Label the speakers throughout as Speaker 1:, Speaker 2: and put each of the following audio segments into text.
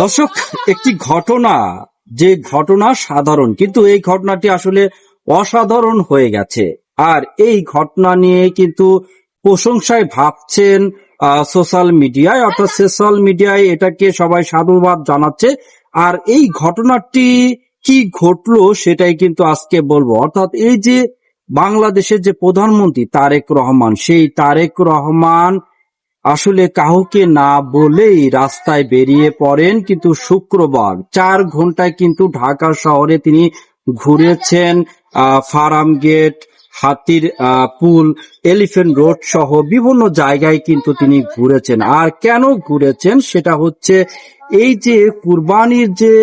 Speaker 1: দর্শক, একটি ঘটনা, যে ঘটনা সাধারণ কিন্তু এই ঘটনাটি আসলে অসাধারণ হয়ে গেছে। আর এই ঘটনা নিয়ে কিন্তু প্রশংসায় ভাবছেন সোশ্যাল মিডিয়ায়, অর্থাৎ সোশ্যাল মিডিয়ায় এটাকে সবাই সাধুবাদ জানাচ্ছে। আর এই ঘটনাটি কি ঘটলো সেটাই কিন্তু আজকে বলবো। অর্থাৎ এই যে বাংলাদেশের যে প্রধানমন্ত্রী তারেক রহমান, সেই তারেক রহমান আসলে কাউকে না বলেই রাস্তায় বেরিয়ে পড়েন। কিন্তু শুক্রবার 4 ঘন্টায় কিন্তু ঢাকা শহরে তিনি ঘুরেছেন ফার্ম গেট, হাতির পুল, এলিফ্যান্ট রোড সহ বিভিন্ন জায়গায় কিন্তু তিনি ঘুরেছেন। আর কেন ঘুরেছেন সেটা হচ্ছে এই যে কুরবানির যে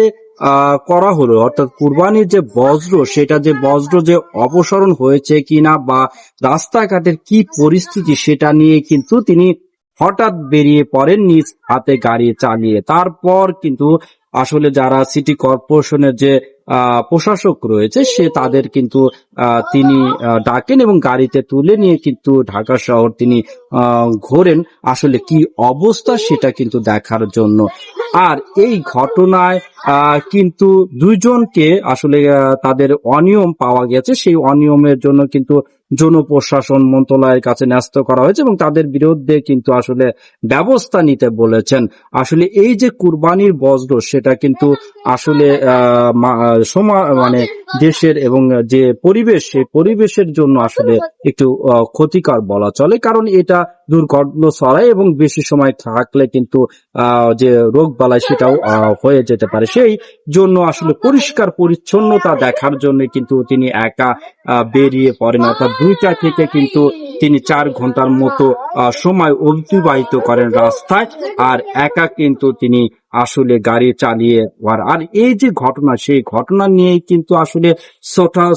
Speaker 1: করা হলো, অর্থাৎ কুরবানির যে বজ্র, সেটা যে বজ্র যে অপসারণ হয়েছে কিনা বা রাস্তাঘাটের কি পরিস্থিতি সেটা নিয়ে কিন্তু তিনি হঠাৎ বেরিয়ে পড়েন নিজ হাতে গাড়ি চালিয়ে। তারপর কিন্তু আসলে যারা সিটি কর্পোরেশনের যে প্রশাসক রয়েছে সে তাদের কিন্তু তিনি ডাকেন এবং গাড়িতে তুলে নিয়ে কিন্তু ঢাকা শহর তিনি ঘোরেন আসলে কি অবস্থা সেটা কিন্তু দেখার জন্য। আর এই ঘটনায় কিন্তু দুইজনকে আসলে তাদের অনিয়ম পাওয়া গেছে, সেই অনিয়মের জন্য কিন্তু জনপ্রশাসন মন্ত্রণালয়ের কাছে ন্যস্ত করা হয়েছে এবং তাদের বিরুদ্ধে কিন্তু আসলে ব্যবস্থা নিতে বলেছেন। আসলে এই যে কুরবানির বজ্র সেটা কিন্তু আসলে মানে দেশের এবং যে পরিবেশ, সেই পরিবেশের জন্য আসলে একটু ক্ষতিকর বলা চলে, কারণ এটা দুর্গন্ধ ছড়ায় এবং বেশি সময় থাকলে কিন্তু যে রোগ বালাই সেটাও হয়ে যেতে পারে। সেই জন্য আসলে পরিষ্কার পরিচ্ছন্নতা দেখার জন্য কিন্তু তিনি একা বেরিয়ে পড়েন, অর্থাৎ 2টা থেকে কিন্তু তিনি 4 ঘন্টার মতো সময় অতিবাহিত করেন রাস্তায়। আর একা কিন্তু তিনি আসলে গাড়ি চালিয়ে। আর এই যে ঘটনা, সেই ঘটনা নিয়েই কিন্তু আসলে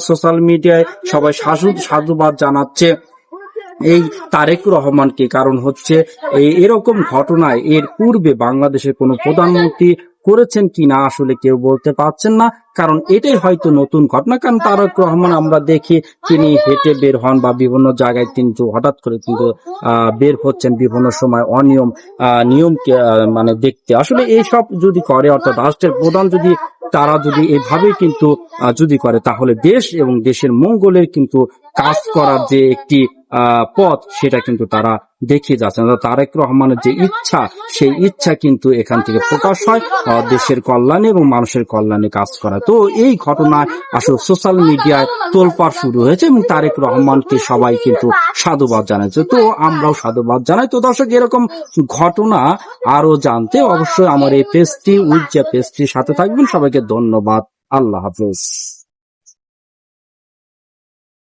Speaker 1: সোশ্যাল মিডিয়ায় সবাই সাধুবাদ জানাচ্ছে এই তারেক রহমানকে। কারণ হচ্ছে এরকম ঘটনায় এর পূর্বে বাংলাদেশের কোনো প্রধানমন্ত্রী করেছেন কিনা আসলে কেউ বলতে পারছেন না, কারণ এটাই হয়তো নতুন ঘটনা। কারণ তারেক রহমান আমরা দেখি তিনি হেঁটে বের হন বা বিভিন্ন জায়গায় কিন্তু হঠাৎ করে কিন্তু বের হচ্ছেন বিভিন্ন সময় নিয়মকে মানে দেখতে। আসলে এইসব যদি করে, অর্থাৎ রাষ্ট্রের প্রধান যদি তারা যদি এভাবে কিন্তু যদি করে, তাহলে দেশ এবং দেশের মঙ্গলের কিন্তু কাজ করার যে একটি পথ সেটা কিন্তু তারা দেখিয়ে যাচ্ছেন। তারেক রহমানের যে ইচ্ছা, সেই ইচ্ছা কিন্তু এখান থেকে প্রকাশ হয় দেশের কল্যাণে এবং মানুষের কল্যাণে কাজ করা। তো এই ঘটনায় আসলে সোশ্যাল মিডিয়ায় তোলপাড় শুরু হয়েছে এবং তারেক রহমানকে সবাই কিন্তু সাধুবাদ জানাচ্ছে। তো আমরাও সাধুবাদ জানাই। তো দর্শক, এরকম ঘটনা আরো জানতে অবশ্যই আমার এই পেজটি উইথ পেজটির সাথে থাকবেন। সবাইকে ধন্যবাদ। আল্লাহ হাফেজ।